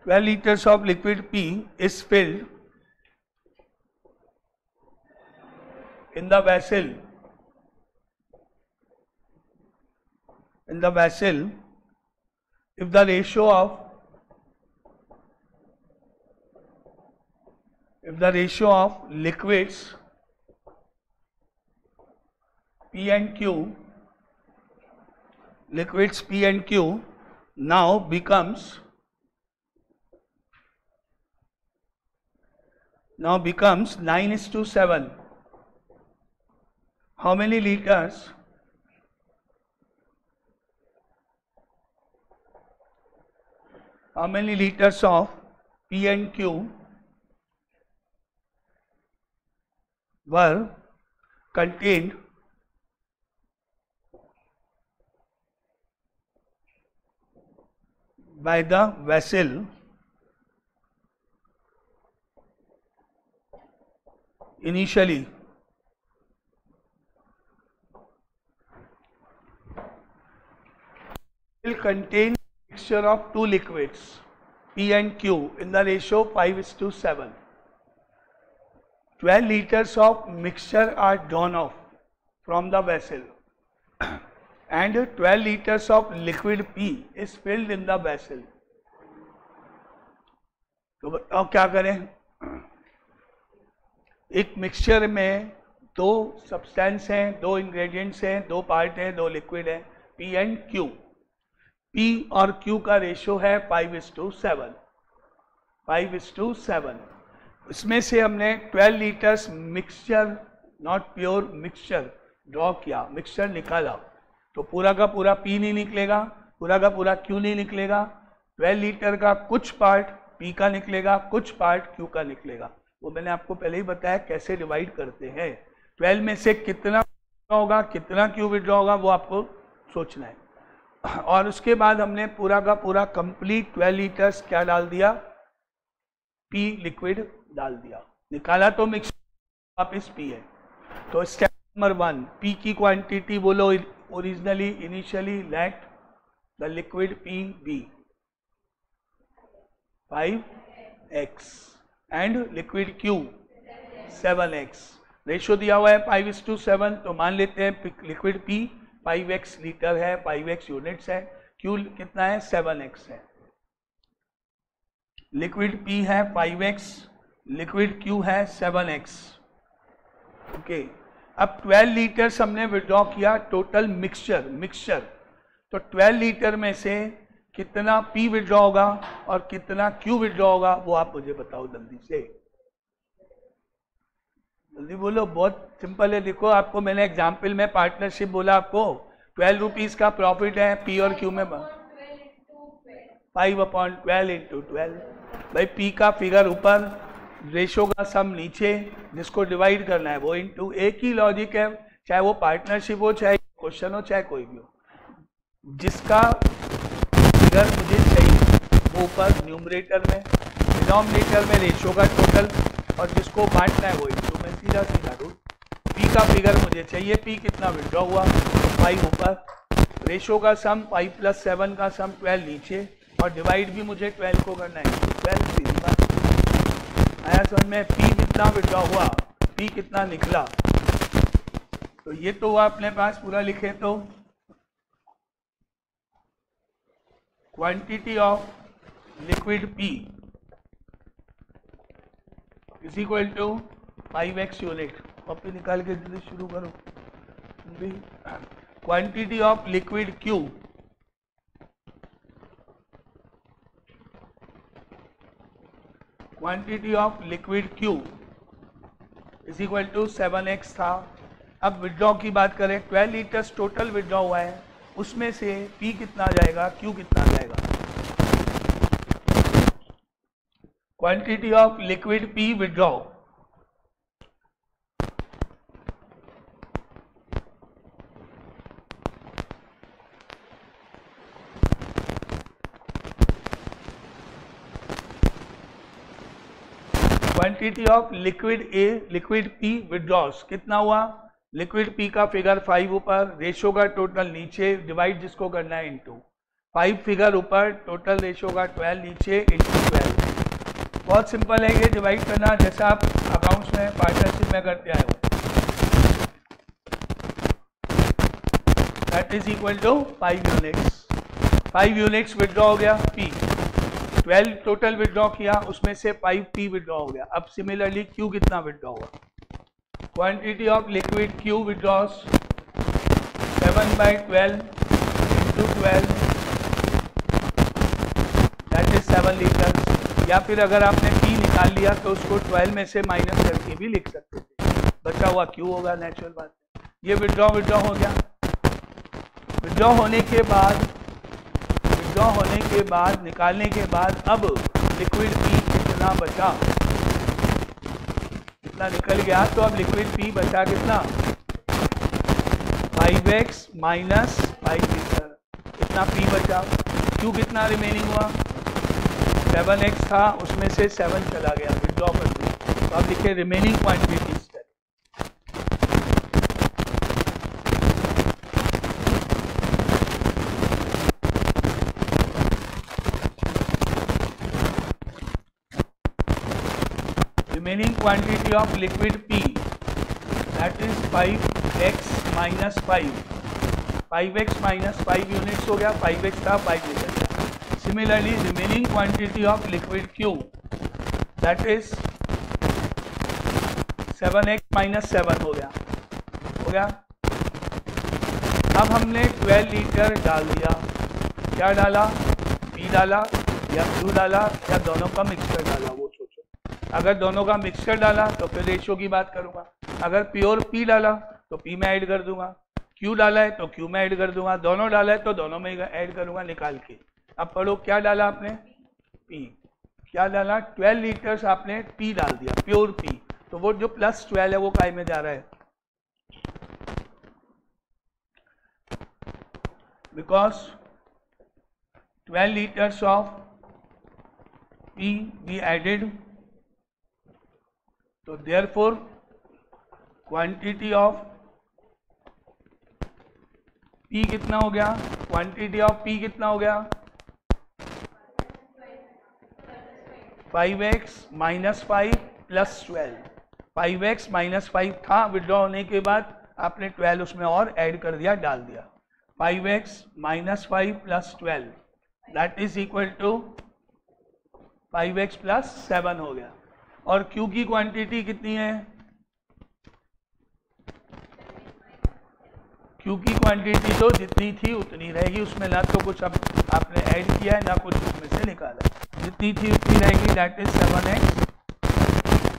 12 liters of liquid P is filled in the vessel if the ratio of liquids P and Q now becomes 9:7. How many liters of P and Q were contained by the vessel initially? Will contain mixture of two liquids P and Q in the ratio 5:7. 12 liters of mixture are drawn off from the vessel and 12 liters of liquid P is filled in the vessel. तो बताओ क्या करें? एक mixture में दो substance हैं, दो ingredients हैं, दो पार्ट हैं, दो लिक्विड हैं, P एंड Q. P और Q का रेशियो है 5:7. 5:7. इसमें से हमने 12 litres mixture, not pure mixture, draw किया, मिक्सचर निकाला, तो पूरा का पूरा P नहीं निकलेगा, पूरा का पूरा Q नहीं निकलेगा. 12 लीटर का कुछ पार्ट P का निकलेगा, कुछ पार्ट Q का निकलेगा. वो मैंने आपको पहले ही बताया कैसे डिवाइड करते हैं. 12 में से कितना होगा, कितना Q विड्रॉ होगा, वो आपको सोचना है. और उसके बाद हमने पूरा का पूरा कंप्लीट 12 लीटर्स क्या डाल दिया, P लिक्विड डाल दिया, निकाला तो मिक्स वापिस P है. तो स्टेप नंबर 1, P की क्वांटिटी बोलो. Originally initially let the liquid P be 5x and liquid Q 7x. Ratio दिया हुआ है 5:7, तो मान लेते हैं लिक्विड P 5x लीटर है, 5x यूनिट्स है, Q कितना है, 7x है. लिक्विड P है 5x, लिक्विड Q है 7x. ओके, अब 12 लीटर्स हमने विड्रॉ किया टोटल मिक्सचर. तो 12 लीटर में से कितना P विड्रॉ होगा और कितना Q विड्रॉ होगा, वो आप मुझे बताओ जल्दी से. जल्दी बोलो, बहुत सिंपल है. देखो, आपको मैंने एग्जाम्पल में पार्टनरशिप बोला, आपको 12 रुपीज का प्रॉफिट है P और Q में. 5/12 इंटू 12. भाई P का फिगर ऊपर, रेशो का सम नीचे, जिसको डिवाइड करना है वो इंटू. एक ही लॉजिक है, चाहे वो पार्टनरशिप हो, चाहे क्वेश्चन हो, चाहे कोई भी हो. जिसका फिगर मुझे चाहिए वो ऊपर न्यूमरेटर में, डिनोमिनेटर में रेशो का टोटल, और जिसको बांटना है वो इंटू में. सीधा सीधा रूल. P का फिगर मुझे चाहिए, P कितना विड्रॉ हुआ, 5 ऊपर, रेशो का सम 5 + 7 का सम 12 नीचे, और डिवाइड भी मुझे 12 को करना है. 12 सीधी बात. आया समझ में? P कितना विड्रॉ हुआ, P कितना निकला. तो ये तो हुआ अपने पास पूरा लिखे. तो quantity of liquid P is equal to 5x unit. Copy निकाल के जल्दी शुरू करो. Quantity of liquid Q is equal to 7x था. अब विड्रॉ की बात करें, 12 लीटर्स टोटल विड्रॉ हुआ है, उसमें से P कितना जाएगा, Q कितना जाएगा. Quantity of liquid P withdraw quantity of liquid P withdraws कितना हुआ. लिक्विड P का फिगर 5 ऊपर, रेशो का टोटल नीचे, डिवाइड जिसको करना है इंटू. 5 फिगर ऊपर, टोटल रेशियो का 12 नीचे इंटू 12। बहुत सिंपल है ये डिवाइड करना, जैसा आप अकाउंट्स में पार्टनरशिप में करते आए हो। That is equal to 5 units. 5 units withdraw हो गया P, 12 टोटल विड्रॉ किया, उसमें से 5P विड्रॉ हो गया। अब सिमिलरली Q कितना विड्रॉ हुआ? Quantity of liquid Q withdraws 7/12 into 12, that is 7 litres. या फिर अगर आपने P निकाल लिया तो उसको 12 में से माइनस करके भी लिख सकते थे, बचा हुआ Q होगा, नेचुरल बात है। ये विड्रॉ हो गया। विड्रॉ होने के बाद निकालने के बाद अब लिक्विड P कितना बचा, कितना निकल गया, तो अब लिक्विड P बचा कितना? 5x माइनस 5 लीटर, कितना P बचा। Q कितना रिमेनिंग हुआ? 7x था, उसमें से 7 चला गया, विड्रॉ कर दिया। तो अब लिखे remaining quantity. Remaining quantity of liquid P, that is 5x minus 5, 5x minus 5 units हो गया, 5x था 5 litre. Similarly, remaining quantity of liquid Q, that is 7x minus 7 हो गया। अब हमने 12 लीटर डाल दिया, क्या डाला? P डाला या Q डाला या दोनों का मिक्सचर डाला, वो सोचो। अगर दोनों का मिक्सचर डाला तो फिर रेशियो की बात करूंगा। अगर प्योर P डाला तो P में ऐड कर दूंगा, Q डाला है तो Q में ऐड कर दूंगा, दोनों डाला है तो दोनों में ऐड करूंगा निकाल के। अब पढ़ो, क्या डाला आपने? P। क्या डाला? 12 लीटर्स आपने P डाल दिया, प्योर P। तो वो जो प्लस 12 है वो काय में जा रहा है? Because 12 litres of P we added, तो therefore क्वांटिटी ऑफ P कितना हो गया? क्वांटिटी ऑफ P कितना हो गया? 5x minus 5 plus 12। 5x minus 5 था, विड्रॉ होने के बाद आपने 12 उसमें और ऐड कर दिया, डाल दिया। 5x minus 5 plus 12, that is equal to 5x plus 7 हो गया। और Q की क्वांटिटी कितनी है? Q की क्वांटिटी तो जितनी थी उतनी रहेगी, उसमें ना तो कुछ अब आपने ऐड किया है ना कुछ उसमें से निकाला है, जितनी थी उतनी रहेगी, दैट इज 7x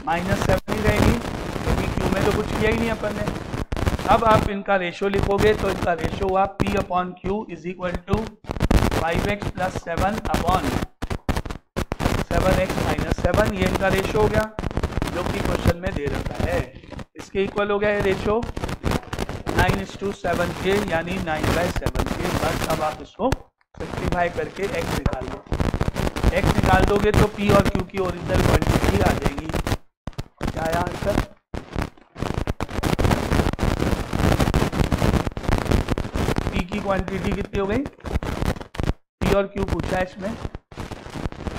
माइनस 7 ही रहेगी, क्योंकि Q में तो कुछ किया ही नहीं अपन ने। अब आप इनका रेशियो लिखोगे तो इनका रेशियो हुआ P upon Q is equal to 5x plus 7 upon 7x minus 7, ये इनका रेशियो हो गया जो कि क्वेश्चन में दे रखा है। इसके इक्वल हो गया ये रेशियो 9:7 के, यानी 9/7 के। बस अब आप इसको सिंप्लीफाई करके x निकाल लो। x निकाल दोगे तो P और Q की ओरिजिनल क्वांटिटी आ जाएगी। क्या आया आंसर? P की क्वांटिटी कितनी हो गई? P और Q पूछा है इसमें।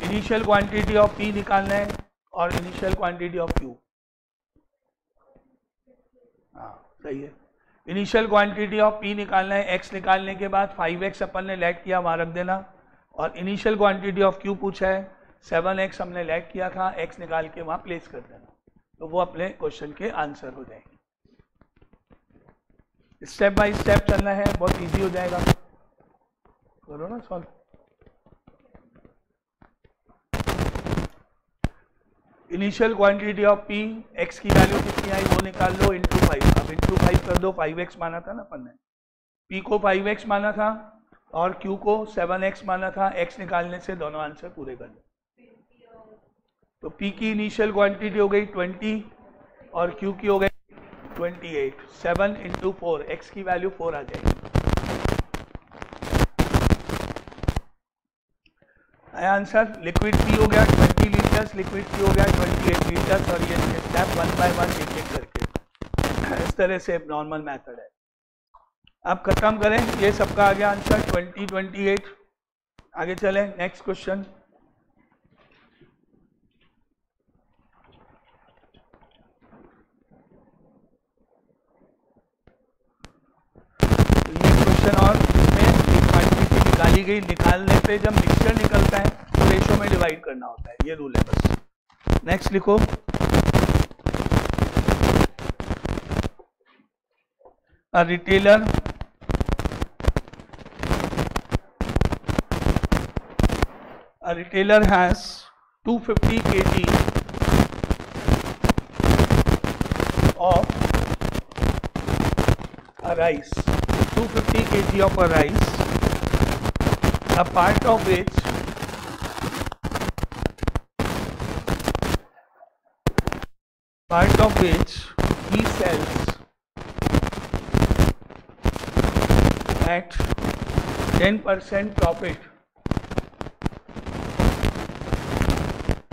इनिशियल क्वांटिटी ऑफ P निकालना है और इनिशियल क्वांटिटी ऑफ Q। हाँ सही है। इनिशियल क्वांटिटी ऑफ P निकालना है, x निकालने के बाद 5x अपन ने लेट किया, वहाँ रख देना। और इनिशियल क्वांटिटी ऑफ Q पूछा है, 7x हमने लेट किया था, x निकाल के वहाँ प्लेस कर देना, तो वो अपने क्वेश्चन के आंसर हो जाएंगे। स्टेप बाय स्टेप चलना है, बहुत इजी हो जाएगा। करो ना solve. Initial quantity of P, x की वैल्यू कितनी आई वो निकाल लो, इंटू 5। अब इंटू 5 कर दो, 5x माना था ना अपन ने, P को 5x माना था और Q को 7x माना था, x निकालने से दोनों आंसर पूरे कर लो। तो P की इनिशियल क्वांटिटी हो गई 20 और Q की हो गई 28। 7 इंटू 4, x की वैल्यू 4 आ जाएगी। आंसर लिक्विड P हो गया 20 लीटर्स, लिक्विड Q हो गया 28 लीटर्स। और ये स्टेप 1 बाय 1 एक एक करके, इस तरह से नॉर्मल मेथड है। अब खत्म करें, ये सबका आ गया आंसर 20, 28। आगे चले, नेक्स्ट क्वेश्चन। और इसमें क्वांटिटी निकाली गई, निकालने पे जब मिक्सचर निकलता है तो रेशो में डिवाइड करना होता है, ये रूल है बस। नेक्स्ट लिखो, अ retailer has 250 kg of a rice, 250 kg of a rice, a part of which he sells at 10% profit.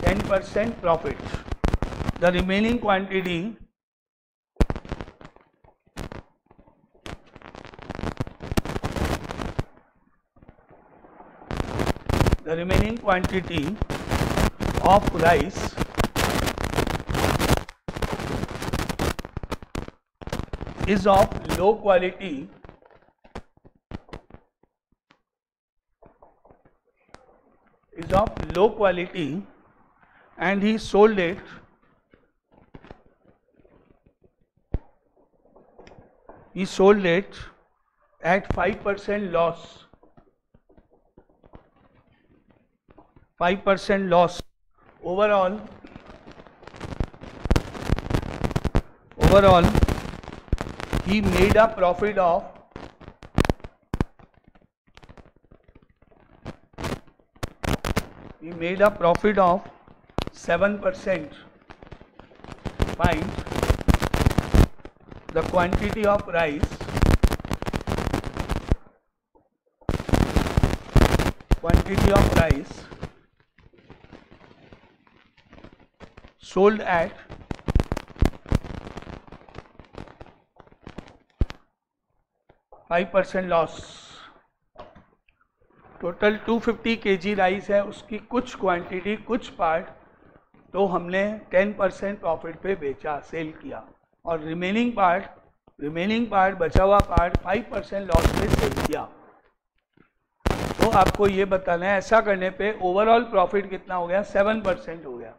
10% profit. The remaining quantity of rice is of low quality and he sold it at 5% loss. 5% loss. Overall he made a profit of 7%. Find the quantity of rice sold at 5% loss. Total 250 kg rice है, उसकी कुछ quantity, कुछ part तो हमने 10% profit पे बेचा, cell किया, और रिमेनिंग पार्ट बचा हुआ पार्ट 5% लॉस पे सेल किया। तो आपको ये बताना है, ऐसा करने पे ओवरऑल प्रॉफिट कितना हो गया, 7% हो गया।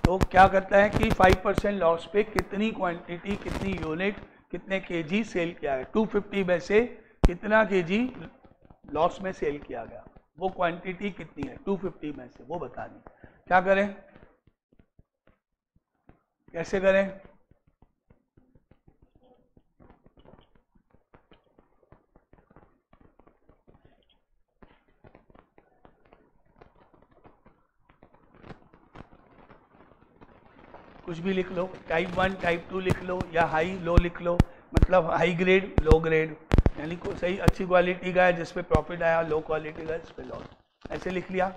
तो क्या करता है कि 5% लॉस पे कितनी क्वांटिटी, कितनी यूनिट, कितने केजी सेल किया है, 250 में से कितना केजी लॉस में सेल किया गया, वो क्वांटिटी कितनी है 250 में से, वो बतानी। क्या करें, कैसे करें? कुछ भी लिख लो, टाइप 1 टाइप 2 लिख लो, या हाई लो लिख लो, मतलब हाई ग्रेड लो ग्रेड, यानी को सही अच्छी क्वालिटी का है जिसपे प्रॉफिट आया, लो क्वालिटी का जिस पे लॉस, ऐसे लिख लिया।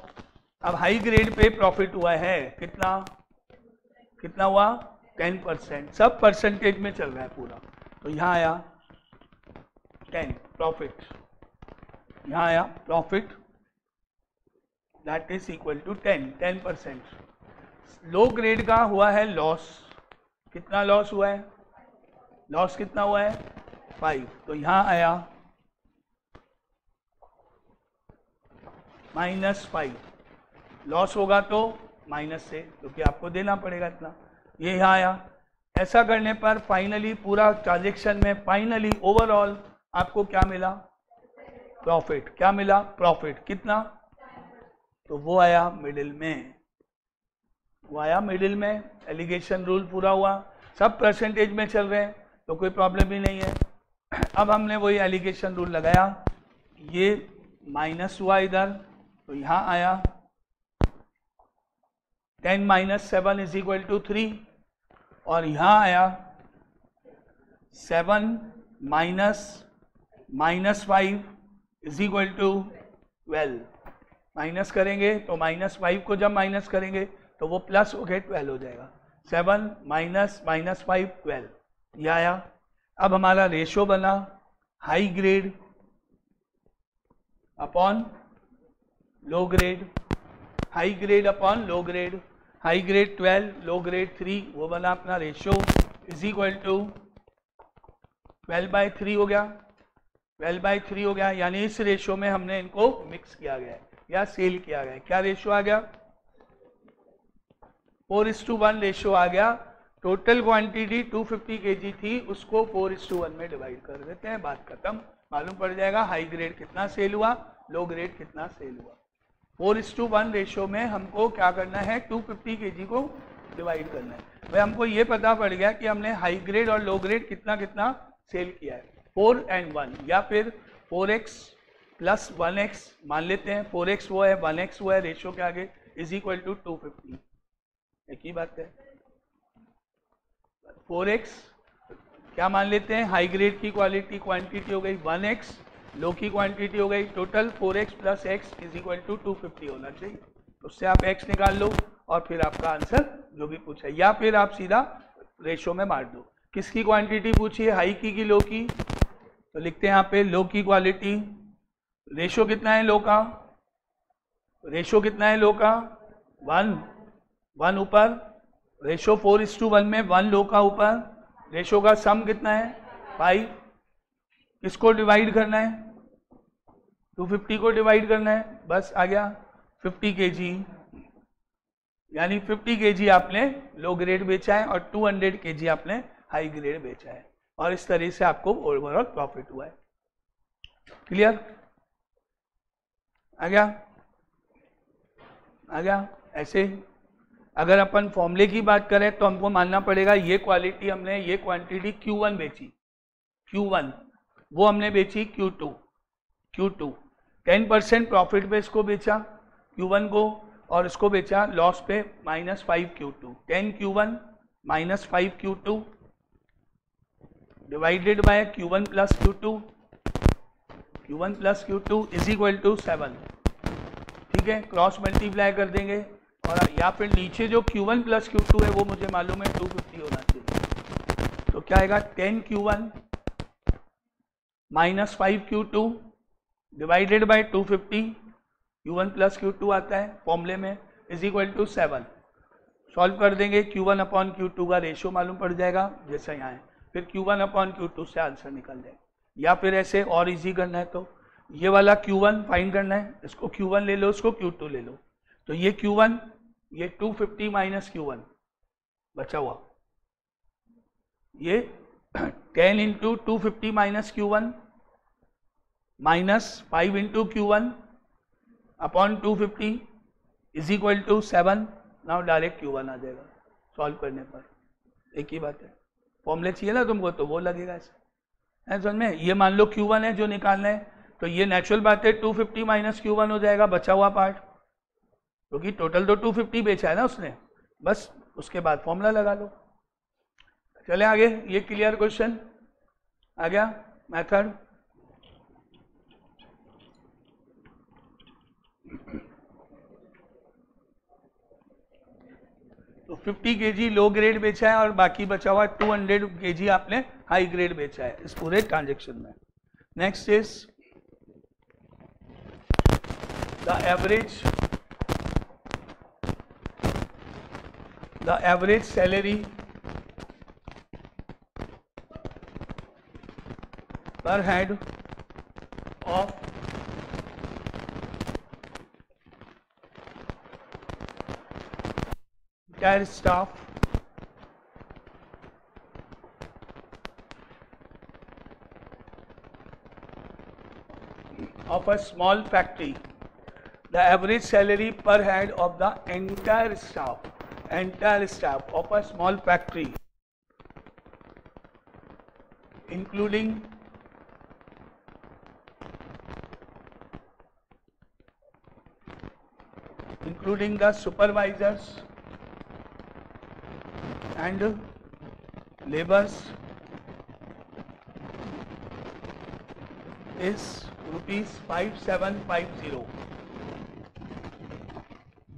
अब हाई ग्रेड पे प्रॉफिट हुआ है कितना हुआ 10%, सब परसेंटेज में चल रहा है पूरा। तो यहाँ आया 10 प्रॉफिट, यहाँ आया profit that is equal to 10%। Low grade का हुआ है लॉस, कितना लॉस हुआ है, लॉस कितना हुआ है 5, तो यहां आया -5। लॉस होगा तो माइनस से, क्योंकि आपको देना पड़ेगा इतना, ये यहां आया। ऐसा करने पर फाइनली पूरा ट्रांजेक्शन में फाइनली ओवरऑल आपको क्या मिला, प्रॉफिट। क्या मिला, प्रॉफिट कितना, तो वो आया मिडिल में, एलिगेशन रूल पूरा हुआ, सब परसेंटेज में चल रहे हैं तो कोई प्रॉब्लम ही नहीं है। अब हमने वही एलिगेशन रूल लगाया, ये माइनस हुआ इधर, तो यहां आया 10 - 7 इज इक्वल टू 3, और यहां आया 7 - -5 इज इक्वल टू 12। माइनस करेंगे तो -5 को जब माइनस करेंगे तो वो प्लस हो गए 12 हो जाएगा। 7 - -5 12, ये आया। अब हमारा रेशो बना high grade upon low grade, high grade upon low grade, high grade 12, low grade 3, वो बना अपना रेशियो इज इक्वल टू 12/3 हो गया, 12/3 हो गया। यानी इस रेशियो में हमने इनको मिक्स किया गया है या सेल किया गया है। क्या रेशियो आ गया? 4:1 रेशियो आ गया। टोटल क्वांटिटी 250 kg थी, उसको 4:1 में डिवाइड कर देते हैं, बात खत्म। मालूम पड़ जाएगा हाई ग्रेड कितना सेल हुआ, लो ग्रेड कितना सेल हुआ। 4:1 रेशियो में हमको क्या करना है, 250 kg को डिवाइड करना है। भाई हमको ये पता पड़ गया कि हमने हाई ग्रेड और लो ग्रेड कितना कितना सेल किया है, 4 and 1, या फिर 4x + 1x मान लेते हैं। 4x वो है, 1x वो है, रेशियो के आगे इज इक्वल टू 250, एक ही बात है। 4x क्या मान लेते हैं, हाई ग्रेड की क्वांटिटी हो गई, 1x लो की क्वांटिटी हो गई, total 4x + x is equal to 250 होना चाहिए। उससे आप x निकाल लो और फिर आपका आंसर जो भी पूछा है, या फिर आप सीधा रेशियो में मार दो। किसकी क्वांटिटी पूछी है, हाई की लो की? तो लिखते हैं यहाँ पे लो की क्वालिटी, रेशियो कितना है लो का, रेशियो कितना है लो का, 1 ऊपर, रेशियो 4:1 में 1 लो का ऊपर, रेशियो का सम कितना है 5, किसको डिवाइड करना है, 250 को डिवाइड करना है, बस आ गया 50 kg। यानी 50 kg आपने लो ग्रेड बेचा है और 200 kg आपने हाई ग्रेड बेचा है, और इस तरह से आपको ओवरऑल प्रॉफिट हुआ है। क्लियर? आ गया? आ गया? ऐसे अगर अपन फॉर्मूले की बात करें तो हमको मानना पड़ेगा ये क्वालिटी हमने, ये क्वांटिटी Q1 बेची, Q1 वो हमने बेची Q2, 10% प्रॉफिट पे इसको बेचा Q1 को, और इसको बेचा लॉस पे -5 Q2, 10 Q1 -5 Q2 divided by Q1 + Q2, Q1 + Q2 is equal to 7। ठीक है, क्रॉस मल्टीप्लाई कर देंगे, और या फिर नीचे जो Q1 + Q2 है वो मुझे मालूम है 250 होना चाहिए। तो क्या आएगा, 10 Q1 -5 Q2 divided bye 250, Q1 + Q2 आता है फॉर्मूले में, इज इक्वल टू 7। सॉल्व कर देंगे, Q1 अपॉन Q2 का रेशियो मालूम पड़ जाएगा जैसा यहाँ है, फिर Q1 अपॉन Q2 से आंसर निकल जाएगा। या फिर ऐसे और इजी करना है तो ये वाला Q1 फाइंड करना है, इसको Q1 ले लो, इसको Q2 ले लो, तो ये Q1, ये 250 माइनस Q1 बचा हुआ, ये 10 into 250 minus Q1 -5 into Q1 upon 250 is equal to 7। Now direct Q1 आ जाएगा सॉल्व करने पर, एक ही बात है। फॉर्मूले चाहिए ना तुमको तो वो लगेगा ऐसे, समझ में? ये मान लो Q1 है जो निकालना है, तो ये नेचुरल बात है 250 माइनस Q1 हो जाएगा बचा हुआ पार्ट, क्योंकि टोटल तो 250 बेचा है ना उसने, बस उसके बाद फॉर्मूला लगा लो। चले आगे, ये क्लियर क्वेश्चन आ गया मेथड। तो 50 kg लो ग्रेड बेचा है और बाकी बचा हुआ 200 kg आपने हाई ग्रेड बेचा है इस पूरे ट्रांजेक्शन में। Next is the average salary per head of entire staff of a small factory. The average salary per head of the entire staff of a small factory, including the supervisors and laborers is rupees 5750.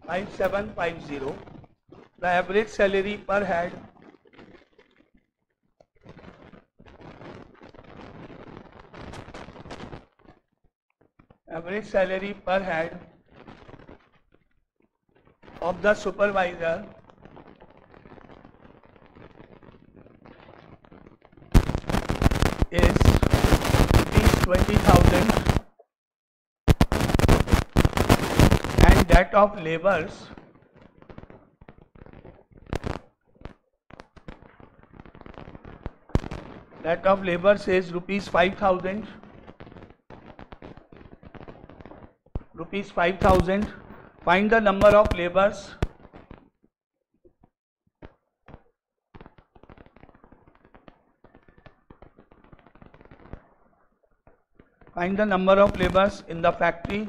5750. The average salary per head of the supervisor is ₹20,000 and that of laborers is ₹5,000. Find the number of laborers in the factory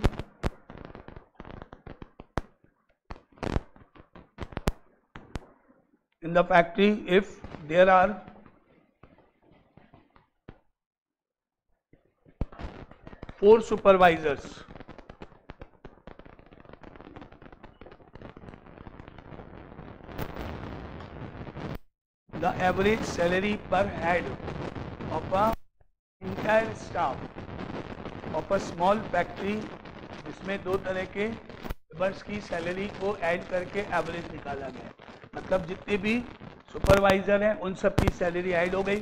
if there are 4 supervisors. The average salary per head of a entire staff of a small factory, जिसमें 2 तरह के labours की salary को add करके average निकाला गया। मतलब जितने भी सुपरवाइजर हैं उन सब की सैलरी ऐड हो गई,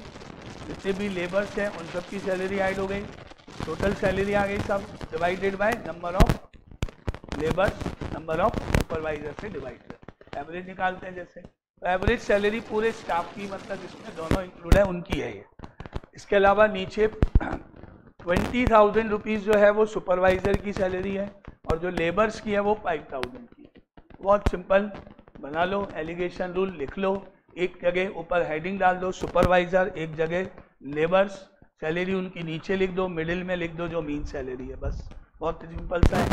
जितने भी लेबर्स हैं उन सब की सैलरी ऐड हो गई, टोटल सैलरी आ गई सब, divided by number of labours, number of supervisor से डिवाइड कर एवरेज निकालते हैं। जैसे तो एवरेज सैलरी पूरे स्टाफ की, मतलब जिसमें दोनों इंक्लूड है, उनकी है ये। इसके अलावा नीचे 20,000 रुपीज़ जो है वो सुपरवाइजर की सैलरी है और जो लेबर्स की है वो 5,000 की। बहुत सिंपल बना लो, एलिगेशन रूल लिख लो, एक जगह ऊपर हेडिंग डाल दो सुपरवाइजर, एक जगह लेबर्स, सैलरी उनकी नीचे लिख दो, मिडिल में लिख दो जो मीन सैलरी है, बस बहुत सिंपल सा है।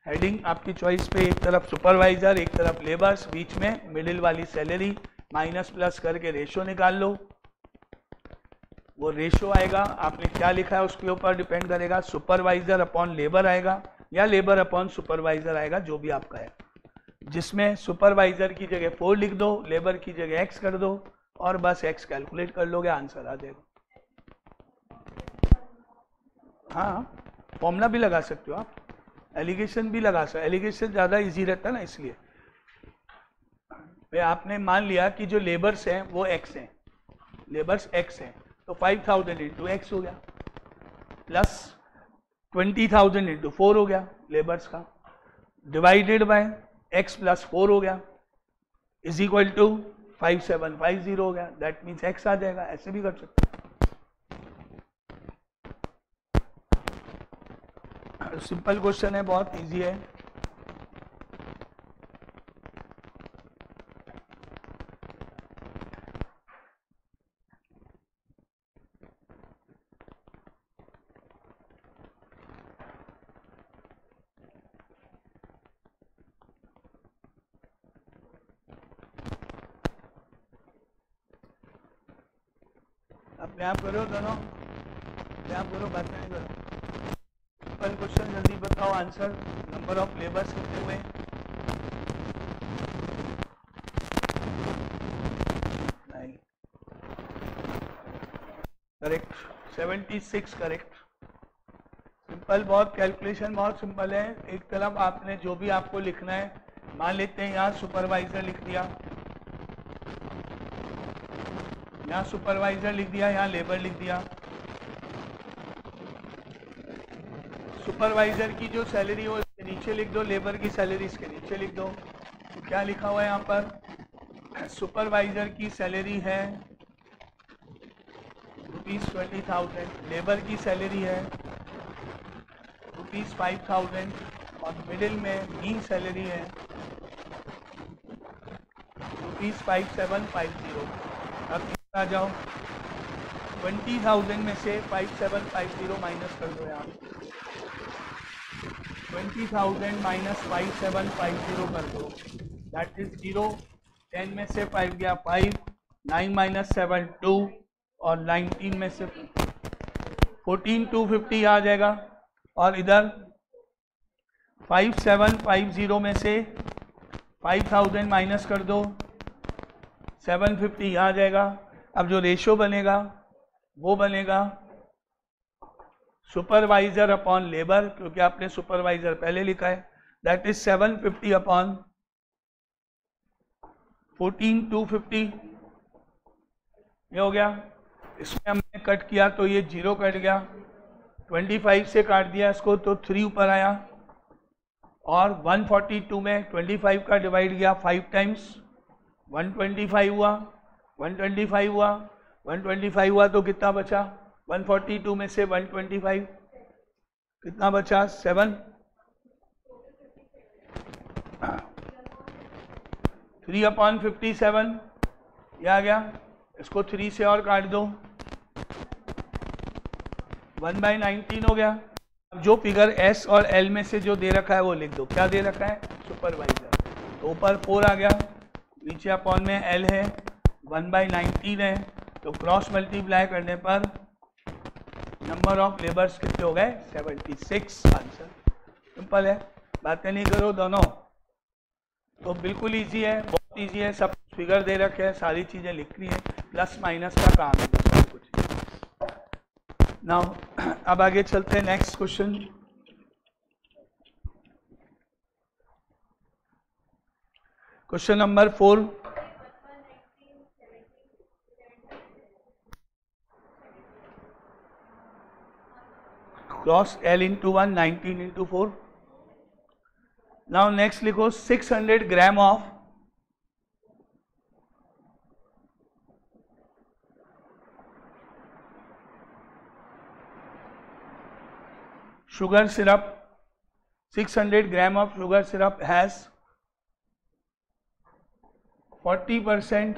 हेडिंग आपकी चॉइस पे, एक तरफ सुपरवाइजर एक तरफ लेबर्स, बीच में मिडिल वाली सैलरी, माइनस प्लस करके रेशो निकाल लो। वो रेशो आएगा, आपने क्या लिखा है उसके ऊपर डिपेंड करेगा, सुपरवाइजर अपॉन लेबर आएगा या लेबर अपॉन सुपरवाइजर आएगा, जो भी आपका है। जिसमें सुपरवाइजर की जगह 4 लिख दो, लेबर की जगह x कर दो और बस x कैलकुलेट कर लोगे, आंसर आ जाएगा। हाँ, फॉर्मूला भी लगा सकते हो आप, एलिगेशन भी लगा सकते हो, एलिगेशन ज़्यादा इजी रहता है ना, इसलिए। आपने मान लिया कि जो लेबर्स हैं वो x हैं, लेबर्स x हैं, तो 5,000 इंटू x हो गया, प्लस 20,000 इंटू 4 हो गया लेबर्स का, डिवाइडेड बाय x प्लस 4 हो गया, इज इक्वल टू 5750 हो गया, दैट मीन्स x आ जाएगा। ऐसे भी कर सकते हैं, सिंपल क्वेश्चन है, बहुत इजी है। अपने आप करो दोनों, अपने आप करो, बात नहीं करो। सिंपल क्वेश्चन, जल्दी बताओ आंसर। नंबर ऑफ लेबर्स कितने हुए? नहीं, करेक्ट, 76 करेक्ट। सिंपल, बहुत कैलकुलेशन बहुत सिंपल है। एक तरफ आपने जो भी आपको लिखना है, मान लेते हैं यहाँ सुपरवाइजर लिख दिया, यहाँ सुपरवाइजर लिख दिया, यहाँ लेबर लिख दिया। सुपरवाइजर की जो सैलरी हो इसके नीचे लिख दो, लेबर की सैलरी इसके नीचे लिख दो। तो क्या लिखा हुआ है यहाँ पर? सुपरवाइजर की सैलरी है ₹20,000, लेबर की सैलरी है ₹5,000 और मिडिल में मीन सैलरी है ₹5750। अब आ जाओ, 20,000 में से 5750 माइनस कर दो यार, 20,000 माइनस 5750 कर दो, दैट इज 0। 10 में से 5 गया 5, 9 माइनस 7 2 और 19 में से 14 250 आ जाएगा। और इधर 5750 में से 5000 माइनस कर दो, 750 आ जाएगा। अब जो रेशो बनेगा वो बनेगा सुपरवाइजर अपॉन लेबर, क्योंकि आपने सुपरवाइजर पहले लिखा है, दैट इज 750 अपॉन 14 250, ये हो गया। इसमें हमने कट किया तो ये 0 कट गया, 25 से काट दिया इसको तो 3 ऊपर आया, और 142 में 25 का डिवाइड किया 5 टाइम्स, 125 हुआ, 125 हुआ, 125 हुआ तो कितना बचा, 142 में से 125 कितना बचा, 7, 3 अपॉन 57, ये आ गया। इसको 3 से और काट दो, 1/19 हो गया। अब जो फिगर एस और एल में से जो दे रखा है वो लिख दो। क्या दे रखा है, सुपरवाइजर, तो ऊपर 4 आ गया, नीचे अपॉन में एल है, 1/19 है, तो क्रॉस मल्टीप्लाई करने पर नंबर ऑफ लेबर्स कितने हो गए, 76। आंसर सिंपल है, बातें नहीं करो दोनों, तो बिल्कुल इजी है, बहुत इजी है। सब फिगर दे रखे हैं, सारी चीजें लिखनी है, प्लस माइनस का काम है सब कुछ। नाउ अब आगे चलते हैं next question. Question number 4, cross L into 1, 19 into 4। Now next लिखो 600 gram of sugar syrup, 600 gram of sugar syrup has 40%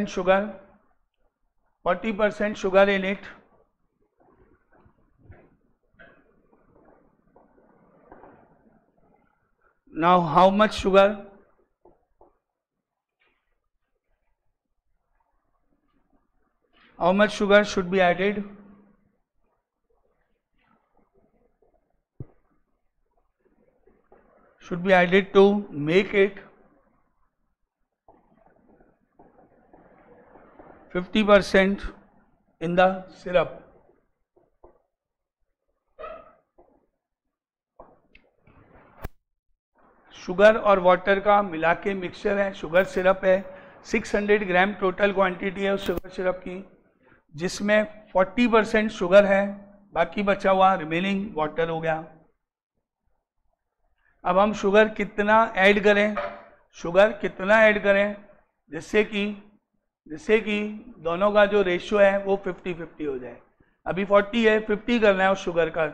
sugar, 40% sugar in it. Now how much sugar? How much sugar should be added? Should be added to make it 50% in the syrup. Sugar और water का मिला के mixture है, sugar syrup है, 600 ग्राम total quantity है उस sugar syrup की, जिसमें 40% शुगर है, बाकी बचा हुआ रिमेनिंग वाटर हो गया। अब हम शुगर कितना ऐड करें, शुगर कितना ऐड करें जिससे कि दोनों का जो रेशियो है वो 50-50 हो जाए। अभी 40 है, 50 करना है, उस शुगर का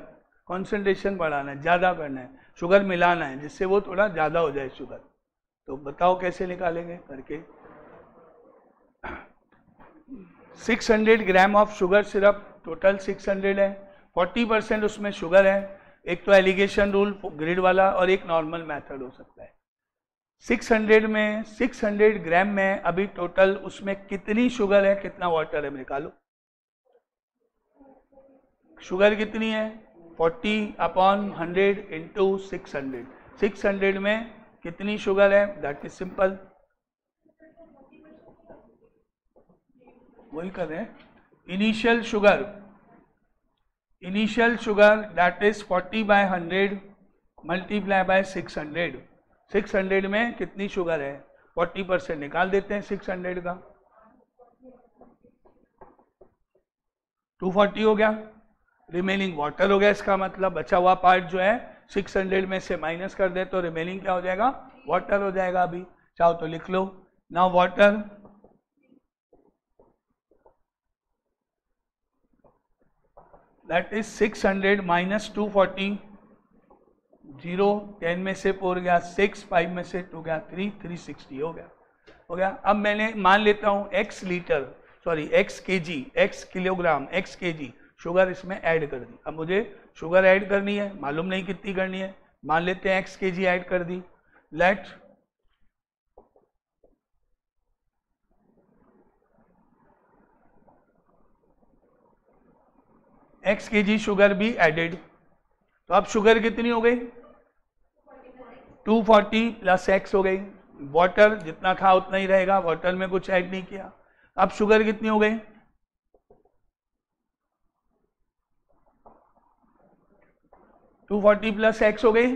कॉन्सेंट्रेशन बढ़ाना है, ज़्यादा करना है, शुगर मिलाना है जिससे वो थोड़ा ज़्यादा हो जाए शुगर। तो बताओ कैसे निकालेंगे करके। 600 gram of sugar syrup, total 600 है, 40% उसमें शुगर है। एक तो एलिगेशन रूल ग्रिड वाला और एक नॉर्मल मेथड हो सकता है। 600 ग्राम में अभी टोटल उसमें कितनी शुगर है, कितना वाटर है, निकालो। शुगर कितनी है, 40/100 इंटू 600। 600 में कितनी शुगर है, दैट इज सिंपल, वही कर रहे हैं। Initial sugar that is 40/100 multiply by 600। 600 में कितनी शुगर है, 40% निकाल देते हैं 600 का, 240 हो गया, रिमेनिंग वाटर हो गया। इसका मतलब बचा हुआ पार्ट जो है 600 में से माइनस कर दे तो रिमेनिंग क्या हो जाएगा, वाटर हो जाएगा। अभी चाहो तो लिख लो। Now water that is 600 minus 240, 0 10 में से 4 गया 6, 5 में से 2 गया 3, 360 हो गया। अब मैंने मान लेता हूं x kg, x kilogram, x kg sugar इसमें ऐड कर दी। अब मुझे शुगर ऐड करनी है, मालूम नहीं कितनी करनी है, मान लेते हैं x kg ऐड कर दी। लेट x kg शुगर भी एडेड, तो अब शुगर कितनी हो गई, 240 प्लस x हो गई। वाटर जितना था उतना ही रहेगा, वाटर में कुछ ऐड नहीं किया। अब शुगर कितनी हो गई, 240 प्लस एक्स हो गई,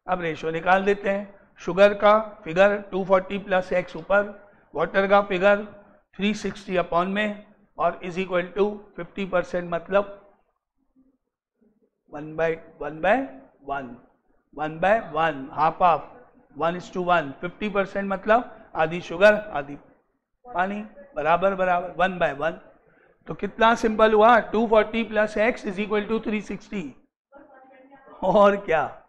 अब रेशो निकाल देते हैं। शुगर का फिगर 240 प्लस एक्स ऊपर, वाटर का फिगर 360 अपॉन में, और इज इक्वल टू 50% मतलब 1/1, हाफ हाफ, 1:1। 50% मतलब आधी शुगर आधी पानी, बराबर बराबर 1/1। तो कितना सिंपल हुआ, 240 plus x is equal to 360। और क्या,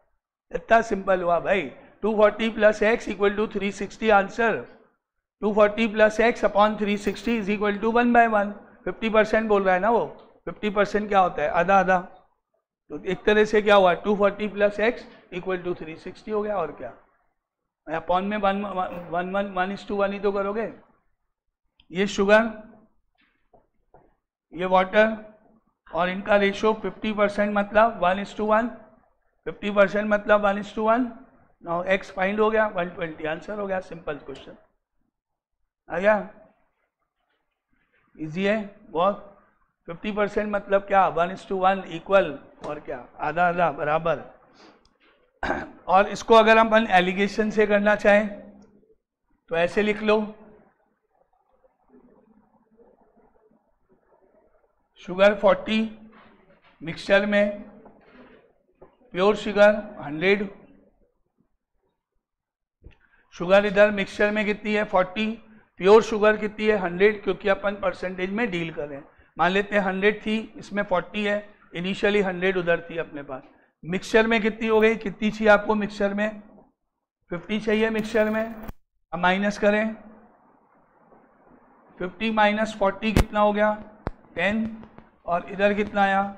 इतना सिंपल हुआ भाई। 240 plus x equal to 360 answer. 240 plus x upon 360 is equal to 1/1। 50% बोल रहा है ना वो, 50% क्या होता है, आधा आधा। तो एक तरह से क्या हुआ, 240 प्लस एक्स इक्वल टू 360 हो गया। और क्या, अपॉन में 1:1 ही तो करोगे। ये शुगर, ये वाटर, और इनका रेशियो 50% मतलब 1:1, 50% मतलब 1:1। नाउ एक्स फाइंड हो गया, 120 आंसर हो गया। सिंपल क्वेश्चन आ गया, इजी है बहुत। 50% मतलब क्या, 1:1 इक्वल, और क्या, आधा आधा बराबर। और इसको अगर हम एलिगेशन से करना चाहें तो ऐसे लिख लो, शुगर 40 मिक्सचर में, प्योर शुगर 100। शुगर इधर मिक्सचर में कितनी है 40, प्योर शुगर कितनी है 100, क्योंकि अपन परसेंटेज में डील कर रहे हैं। मान लेते हैं 100 थी, इसमें 40 है, इनिशियली 100 उधर थी अपने पास। मिक्सचर में कितनी हो गई, कितनी चाहिए आपको मिक्सचर में, 50 चाहिए मिक्सचर में। अब माइनस करें, 50 माइनस 40 कितना हो गया 10, और इधर कितना आया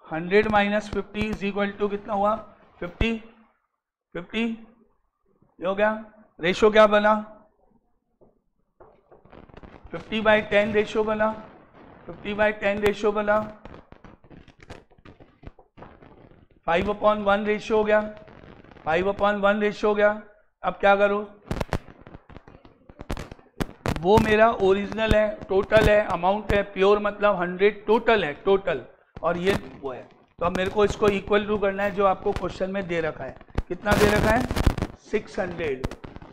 100 माइनस 50 इज इक्वल टू कितना हुआ 50, 50 ये हो गया। रेशो क्या बना 50/10 रेशो बना, 50/10 रेशो बना, 5/1 रेशो हो गया, 5/1 रेशो हो गया। अब क्या करो, वो मेरा ओरिजिनल है, टोटल है, अमाउंट है, प्योर मतलब 100 टोटल है, टोटल, और ये वो है। तो अब मेरे को इसको इक्वल टू करना है जो आपको क्वेश्चन में दे रखा है। कितना दे रखा है 600,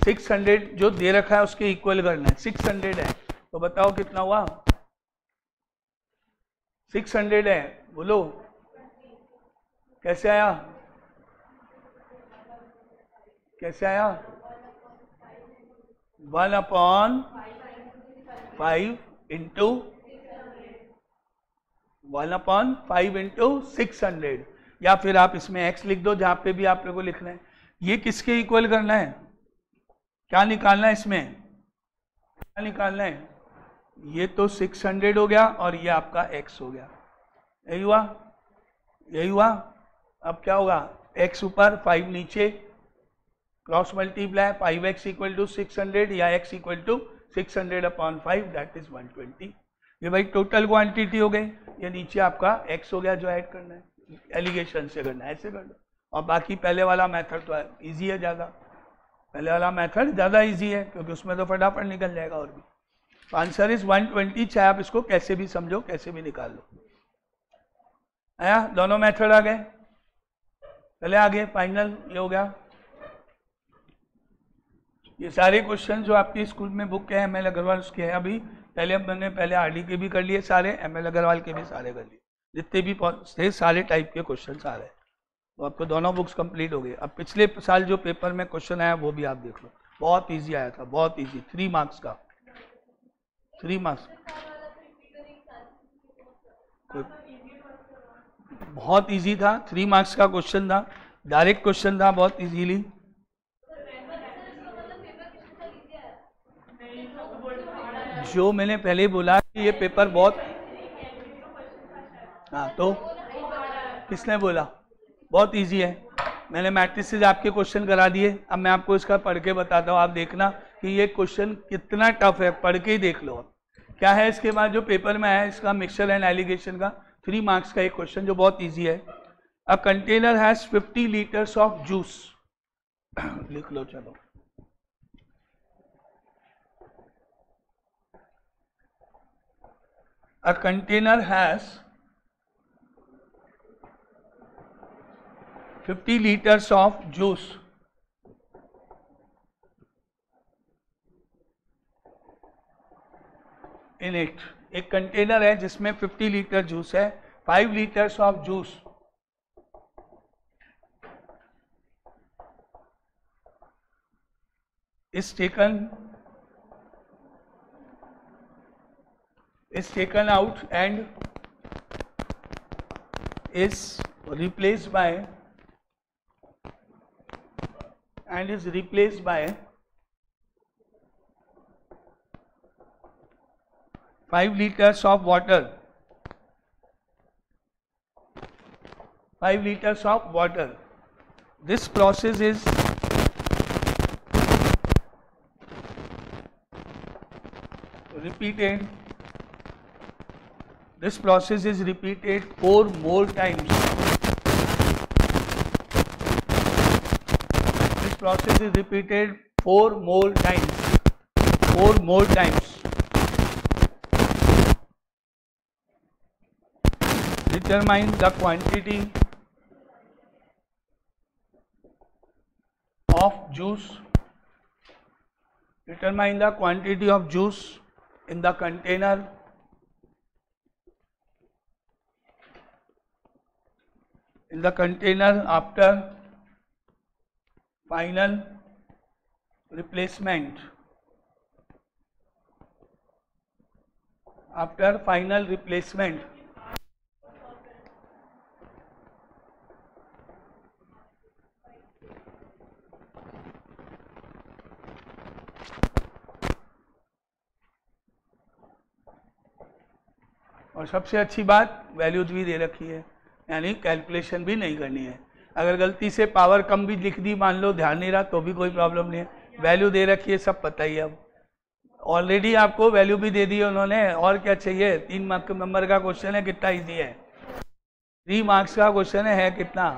600 जो दे रखा है उसके इक्वल करना है। 600 है तो बताओ कितना हुआ 600 है, बोलो कैसे आया, कैसे आया 1/5 इंटू 1/5 इंटू 600, या फिर आप इसमें x लिख दो जहां पे भी आप लोगों को लिखना है। ये किसके इक्वल करना है, क्या निकालना है इसमें, क्या निकालना है, ये तो 600 हो गया और ये आपका x हो गया, यही हुआ, यही हुआ। अब क्या होगा x ऊपर 5 नीचे, cross multiply 5x equal to 600 या x equal to 600/5 that is 120। ये भाई टोटल क्वांटिटी हो गई, ये नीचे आपका x हो गया जो ऐड करना है, एलिगेशन से करना है, ऐसे कर लो। और बाकी पहले वाला मेथड तो इजी है ज़्यादा, पहले वाला मेथड ज़्यादा इजी है क्योंकि उसमें तो फटाफट निकल जाएगा। और भी तो आंसर इज 120, चाहे आप इसको कैसे भी समझो, कैसे भी निकाल लो। आया, दोनों मेथड आ गए, पहले आगे फाइनल ये हो गया। ये सारे क्वेश्चन जो आपकी स्कूल में बुक है ML अग्रवाल उसके हैं, अभी पहले मैंने पहले RD के भी कर लिए सारे, ML अग्रवाल के भी सारे कर लिए, जितने भी थे सारे टाइप के क्वेश्चन आ रहे हैं। तो आपको दोनों बुक्स कंप्लीट हो गई। अब पिछले साल जो पेपर में क्वेश्चन आया वो भी आप देख लो, बहुत ईजी आया था, बहुत ईजी, 3 मार्क्स का, 3 मार्क्स, बहुत ईजी था, 3 मार्क्स का क्वेश्चन था, डायरेक्ट क्वेश्चन था, बहुत इजीली। जो मैंने पहले ही बोला कि ये पेपर बहुत, हाँ तो किसने बोला बहुत इजी है, मैंने मैट्रिसेस आपके क्वेश्चन करा दिए। अब मैं आपको इसका पढ़ के बताता हूँ, आप देखना कि ये क्वेश्चन कितना टफ है, पढ़ के ही देख लो। क्या है इसके बाद जो पेपर में आया इसका मिक्सचर एंड एलिगेशन का 3 मार्क्स का एक क्वेश्चन जो बहुत ईजी है। A container has 50 litres of juice, लिख लो चलो। A container has 50 liters of juice in it. एक कंटेनर है जिसमें 50 लीटर जूस है. 5 liters of juice is taken out and is replaced by 5 liters of water. 5 liters of water. This process is repeated. This process is repeated 4 more times. This process is repeated 4 more times. 4 more times. Determine the quantity of juice. Determine the quantity of juice in the container. In the container after final replacement. After final replacement. और सबसे अच्छी बात values भी दे रखी है, यानी calculation भी नहीं करनी है. अगर गलती से पावर कम भी लिख दी, मान लो ध्यान नहीं रहा, तो भी कोई प्रॉब्लम नहीं है. वैल्यू दे रखी है, सब पता ही है. अब ऑलरेडी आपको वैल्यू भी दे दी है उन्होंने, और क्या चाहिए. 3 नंबर का क्वेश्चन है, कितना इजी है. 3 मार्क्स का क्वेश्चन है कितना.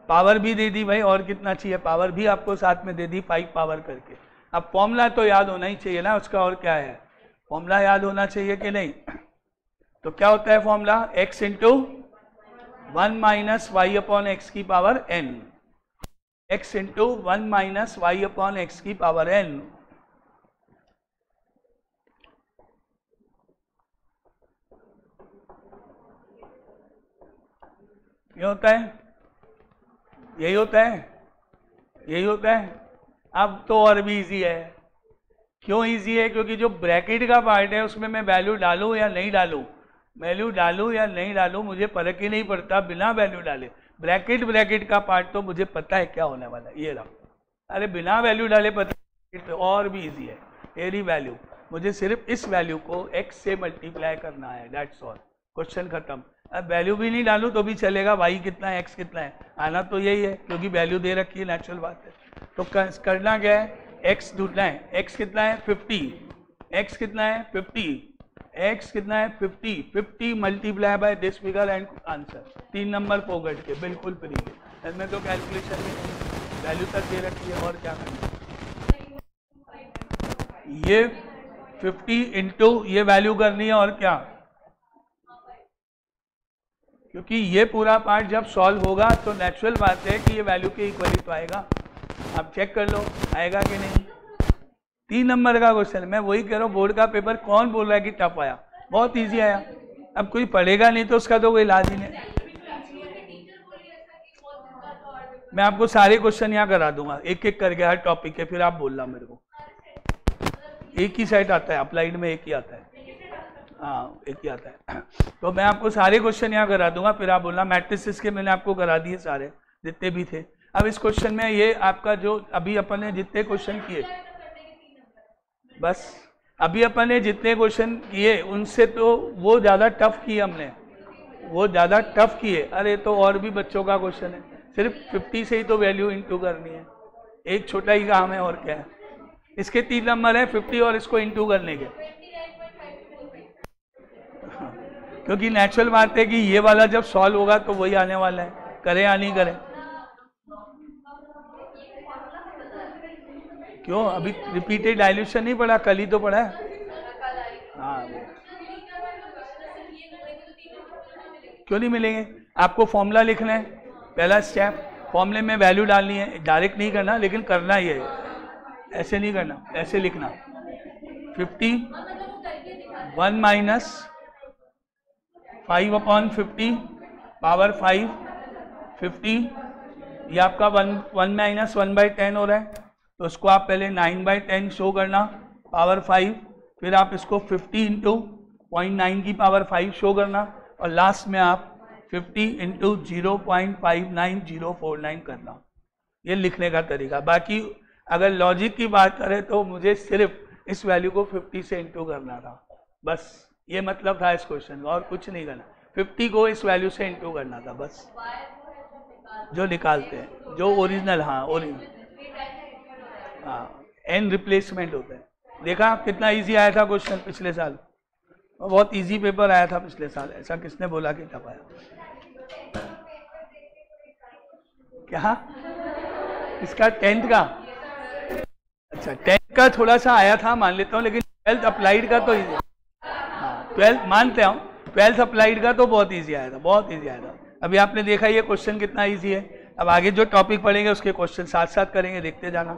पावर भी दे दी भाई, और कितना चाहिए. पावर भी आपको साथ में दे दी 5 पावर करके. अब फॉर्मूला तो याद होना ही चाहिए ना उसका, और क्या है. फॉर्मूला याद होना चाहिए कि नहीं. तो क्या होता है formula. x into 1 minus Y upon X की power n. x into 1 minus Y upon X की पावर n. ये होता है, यही होता है, यही होता है. अब तो और भी इजी है. क्यों इजी है. क्योंकि जो ब्रैकेट का पार्ट है उसमें मैं वैल्यू डालूं या नहीं डालूं, वैल्यू डालूं या नहीं डालूं, मुझे फर्क ही नहीं पड़ता बिना वैल्यू डाले. ब्रैकेट का पार्ट तो मुझे पता है क्या होने वाला है. ये रहा. अरे बिना वैल्यू डाले पता तो और भी इजी है. एरी वैल्यू, मुझे सिर्फ इस वैल्यू को x से मल्टीप्लाई करना है, दैट्स ऑल. क्वेश्चन खत्म. अब वैल्यू भी नहीं डालूं तो भी चलेगा. y कितना है, x कितना है, आना तो यही है क्योंकि वैल्यू दे रखी है, नेचुरल बात है. तो करना क्या है, x ढूंढना है. x कितना है 50. x कितना है 50. x कितना है 50. 50 multiply by this figure and answer. 3 number Phogat के, बिल्कुल फ्री है. इसमें तो कैलकुलेशन में वैल्यू तक दे रखी है, और क्या करना. ये 50 इंटू ये वैल्यू करनी है, और क्या. क्योंकि ये पूरा पार्ट जब सॉल्व होगा तो नेचुरल बात है कि ये वैल्यू के इक्वली तो आएगा. आप चेक कर लो आएगा कि नहीं. 3 नंबर का क्वेश्चन. मैं वही कह रहा हूँ, बोर्ड का पेपर कौन बोल रहा है कि टफ आया. बहुत इजी आया. अब कोई पढ़ेगा नहीं तो उसका तो कोई इलाज ही नहीं. मैं आपको सारे क्वेश्चन यहाँ करा दूंगा एक एक करके, हर टॉपिक के. फिर आप बोलना मेरे को. एक ही सेट आता है, अप्लाइड में एक ही आता है. हाँ एक ही आता है. तो मैं आपको सारे क्वेश्चन यहाँ करा दूंगा, फिर आप बोलना. मैट्रिसेस के मैंने आपको करा दिए सारे जितने भी थे. अब इस क्वेश्चन में ये आपका जो अभी अपन ने जितने क्वेश्चन किए, बस अभी अपन ने जितने क्वेश्चन किए उनसे तो वो ज़्यादा टफ किए हमने, वो ज़्यादा टफ किए. अरे तो और भी बच्चों का क्वेश्चन है. सिर्फ 50 से ही तो वैल्यू इंटू करनी है. एक छोटा ही काम है, और क्या है. इसके 3 नंबर है 50 और इसको इंटू करने के. क्योंकि नेचुरल बात है कि ये वाला जब सॉल्व होगा तो वही आने वाला है, करें या नहीं करें. क्यों अभी रिपीटेड डाइल्यूशन नहीं पढ़ा, कल ही तो पढ़ा है. हाँ क्यों नहीं मिलेंगे. आपको फॉर्मूला लिखना है, पहला स्टेप फॉर्मूले में वैल्यू डालनी है, डायरेक्ट नहीं करना लेकिन करना ही है, ऐसे नहीं करना, ऐसे लिखना 50 1 माइनस 5/50 पावर 5 50, ये आपका 1 माइनस 1/10 हो रहा है, तो उसको आप पहले 9/10 शो करना पावर 5, फिर आप इसको 50 इंटू 0.9 की पावर 5 शो करना, और लास्ट में आप 50 इंटू 0.59049 करना। ये लिखने का तरीका। बाकी अगर लॉजिक की बात करें तो मुझे सिर्फ इस वैल्यू को 50 से इंटू करना था, बस ये मतलब था इस क्वेश्चन का, और कुछ नहीं करना। 50 को इस वैल्यू से इंटू करना था बस, जो निकालते हैं, जो ओरिजिनल, हाँ ओरिजिनल, हाँ एन रिप्लेसमेंट होता है। देखा कितना इजी आया था क्वेश्चन पिछले साल, और बहुत इजी पेपर आया था पिछले साल, ऐसा किसने बोला कि टफ आया? क्या इसका 10th का? अच्छा 10th का थोड़ा सा आया था मान लेता हूँ, लेकिन 12th अप्लाइड का तो इजी, हाँ 12th मानते हूँ, 12th अप्लाइड का तो बहुत इजी आया था, बहुत इजी आया था। अभी आपने देखा ये क्वेश्चन कितना इजी है। अब आगे जो टॉपिक पढ़ेंगे उसके क्वेश्चन साथ साथ करेंगे, देखते जाना।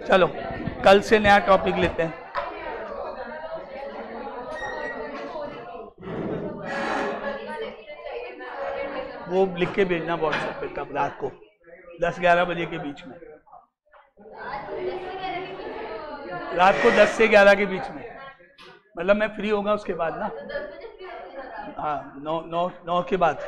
चलो कल से नया टॉपिक लेते हैं। वो लिख के भेजना व्हाट्सएप पे तब रात को 10-11 बजे के बीच में, रात को 10 से 11 के बीच में, मतलब मैं फ्री होगा उसके बाद ना, हाँ 9 के बाद।